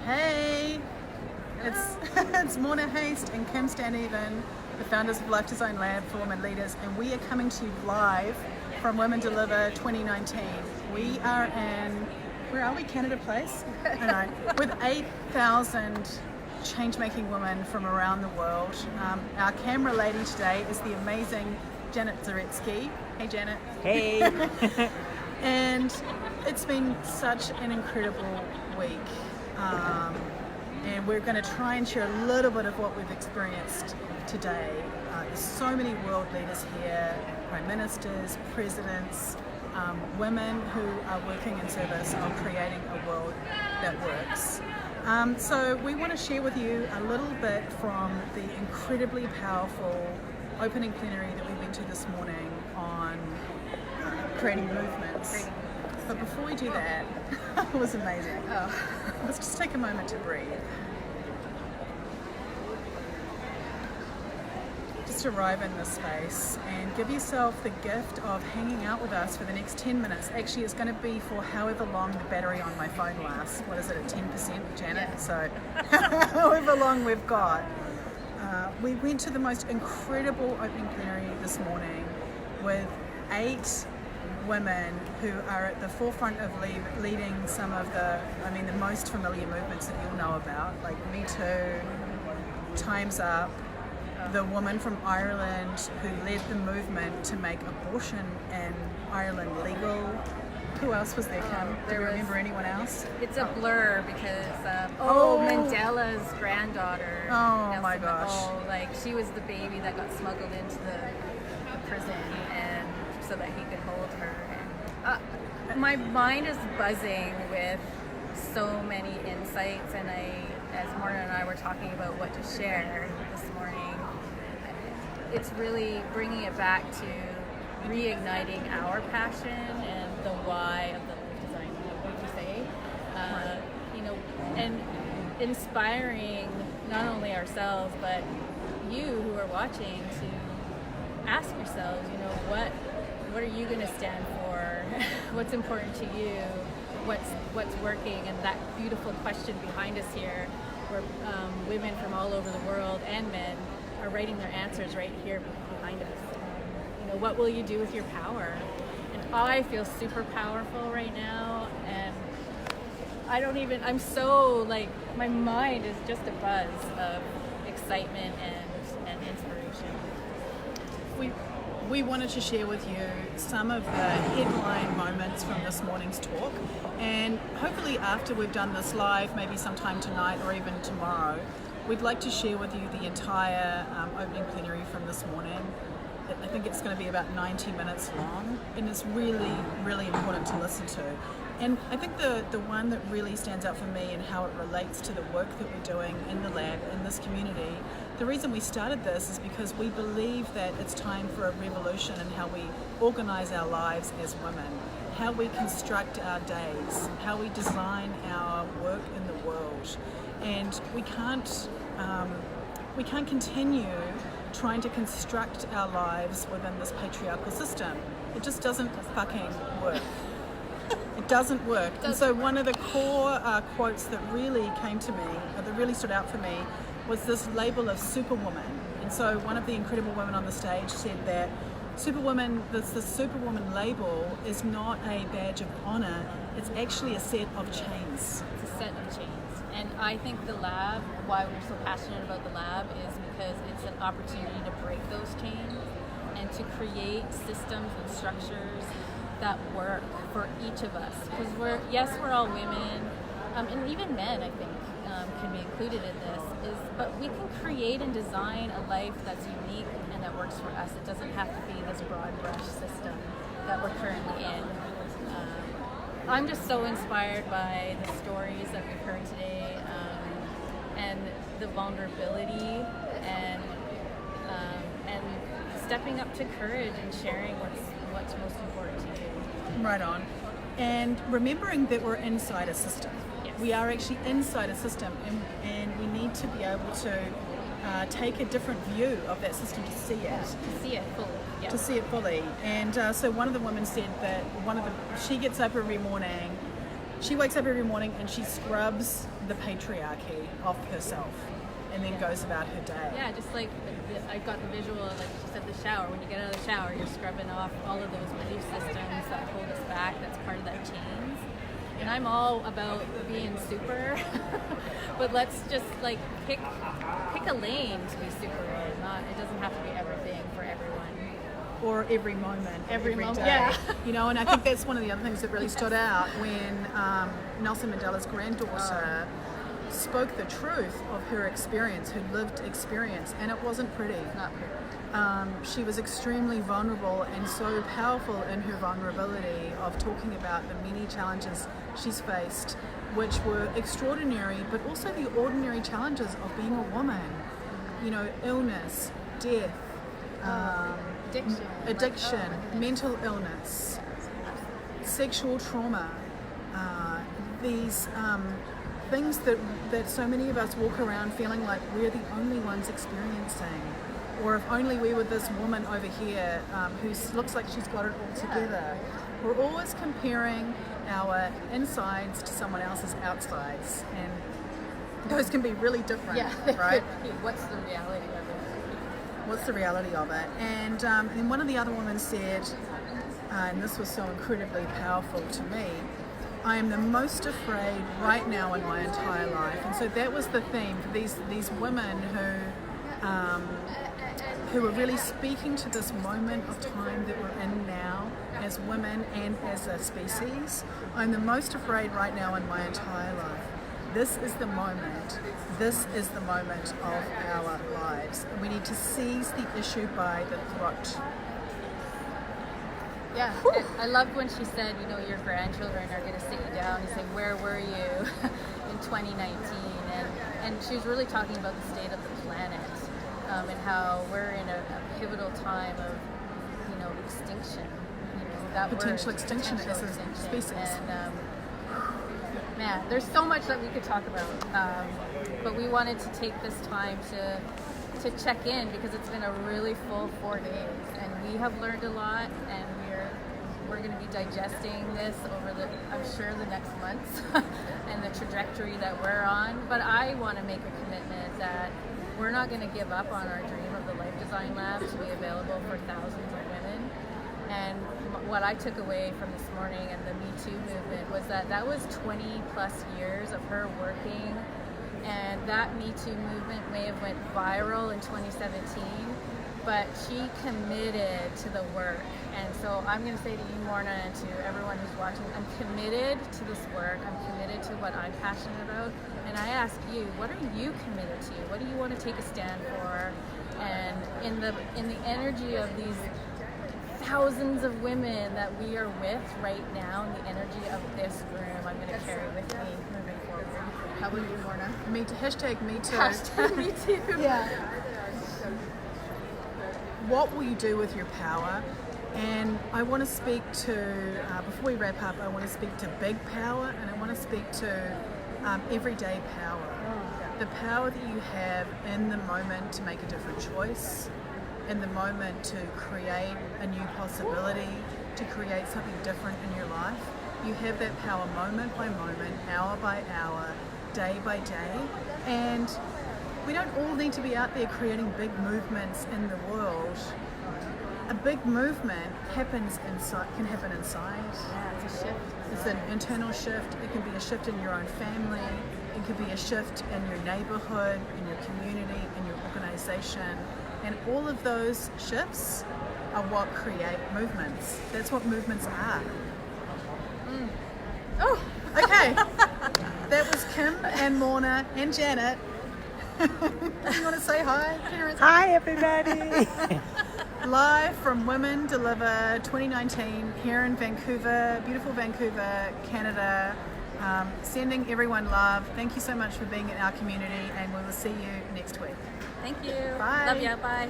Hey, it's it's Mona Haste and Kim Staneven, the founders of Life Design Lab for Women Leaders, and we are coming to you live from Women Deliver 2019. We are in, where are we? Canada Place? I know, with 8,000 change-making women from around the world. Our camera lady today is the amazing Janet Zaretsky. Hey, Janet. Hey. And it's been such an incredible week. And we're going to try and share a little bit of what we've experienced today. There's so many world leaders here, prime ministers, presidents, women who are working in service of creating a world that works. So we want to share with you a little bit from the incredibly powerful opening plenary that we went to this morning on creating movements. But before we do that, it was amazing. Let's just take a moment to breathe. Just arrive in this space and give yourself the gift of hanging out with us for the next 10 minutes. Actually, it's going to be for however long the battery on my phone lasts. What is it, at 10%, Janet? Yeah. So however long we've got. We went to the most incredible opening plenary this morning with 8 women who are at the forefront of leading some of the most familiar movements that you'll know about, like Me Too, Time's Up, the woman from Ireland who led the movement to make abortion in Ireland legal. Who else was there, Kim? Do you remember anyone else? It's a blur because Mandela's granddaughter. Oh Nelson my gosh! Mandela, like she was the baby that got smuggled into the prison, and so that he could hold her. And my mind is buzzing with so many insights, and as Morna and I were talking about what to share this morning, it's really bringing it back to reigniting our passion and the why of the life design. What would you say? And inspiring not only ourselves but you who are watching to ask yourselves, what are you going to stand for? What's important to you? What's working? And that beautiful question behind us here, where women from all over the world and men are writing their answers right here behind us. What will you do with your power? And I feel super powerful right now, and I'm so my mind is just a buzz of excitement and inspiration. We wanted to share with you some of the headline moments from this morning's talk, and hopefully after we've done this live, maybe sometime tonight or even tomorrow, we'd like to share with you the entire opening plenary from this morning. I think it's going to be about 90 minutes long, and it's really, really important to listen to. And I think the one that really stands out for me and how it relates to the work that we're doing in the lab, in this community, the reason we started this is because we believe that it's time for a revolution in how we organize our lives as women, how we construct our days, how we design our work in the world. And we can't continue trying to construct our lives within this patriarchal system. It just doesn't fucking work. It doesn't work. And so one of the core quotes that really came to me, that really stood out for me, was this label of superwoman. And so one of the incredible women on the stage said that superwoman, the superwoman label is not a badge of honor, it's actually a set of chains. It's a set of chains. And I think the lab, why we're so passionate about the lab, is because it's an opportunity to break those chains and to create systems and structures that work for each of us. Because we're all women, and even men, I think, can be included in this. But we can create and design a life that's unique and that works for us. It doesn't have to be this broad brush system that we're currently in. I'm just so inspired by the stories that we've heard today, and the vulnerability and stepping up to courage and sharing what's most important to you. Right on. And remembering that we're inside a system. Yes. We are actually inside a system, and we need to be able to take a different view of that system to see it. To see it fully. Yeah. To see it fully. And so one of the women said that she gets up every morning She wakes up every morning and she scrubs the patriarchy off herself and then goes about her day. Yeah, just like I got the visual, like she said, the shower. When you get out of the shower, you're scrubbing off all of those belief systems that hold us back. That's part of that chains. And I'm all about being super, but let's just like pick a lane to be super in. It doesn't have to be everything for everyone. Or every moment, every moment, day. yeah. You know, and I think that's one of the other things that really stood out when Nelson Mandela's granddaughter spoke the truth of her experience, her lived experience, and it wasn't pretty. Not pretty. She was extremely vulnerable and so powerful in her vulnerability of talking about the many challenges she's faced, which were extraordinary, but also the ordinary challenges of being a woman. You know, illness, death, addiction, mental illness, sexual trauma, these things that so many of us walk around feeling like we're the only ones experiencing. Or if only we were this woman over here who looks like she's got it all together. We're always comparing our insides to someone else's outsides, and those can be really different, right? What's the reality of it? What's the reality of it? And one of the other women said, and this was so incredibly powerful to me, I am the most afraid right now in my entire life. And so that was the theme for these women who were really speaking to this moment of time that we're in now as women and as a species. I'm the most afraid right now in my entire life. This is the moment. This is the moment of our lives. And we need to seize the issue by the throat. Yeah, I loved when she said, you know, your grandchildren are going to sit you down and say, where were you in 2019? And she was really talking about the state of the planet and how we're in a pivotal time of, you know, extinction. You know, that Potential word, extinction potential as a extinction. species. And man, there's so much that we could talk about, but we wanted to take this time to check in because it's been a really full 4 days, and we have learned a lot, and we're going to be digesting this over I'm sure the next months and the trajectory that we're on. But I want to make a commitment that we're not going to give up on our dream of the Life Design Lab to be available for thousands of women. And what I took away from this morning and the Me Too movement was that was 20 plus years of her working, and that Me Too movement may have went viral in 2017, but she committed to the work. And so I'm going to say to you, Morna, and to everyone who's watching, I'm committed to this work. I'm committed to what I'm passionate about. And I ask you, what are you committed to? What do you want to take a stand for? And in the energy of these thousands of women that we are with right now, in the energy of this room, I'm going to carry with me moving forward. How about you, Morna? Me too. Hashtag me too. Hashtag me too. Yeah. What will you do with your power? And I want to speak to, before we wrap up, I want to speak to big power, and I want to speak to everyday power. The power that you have in the moment to make a different choice, in the moment to create a new possibility, to create something different in your life. You have that power moment by moment, hour by hour, day by day. And we don't all need to be out there creating big movements in the world. A big movement happens inside, can happen inside. Yeah, it's a shift. It's an internal shift. It can be a shift in your own family. It could be a shift in your neighborhood, in your community, in your organization. And all of those shifts are what create movements. That's what movements are. Oh, okay. That was Kim and Morna and Janet. You want to say hi? Hi, everybody. Live from Women Deliver 2019 here in Vancouver, beautiful Vancouver, Canada. Sending everyone love. Thank you so much for being in our community, and we will see you next week. thank you. Bye. Love ya. Bye.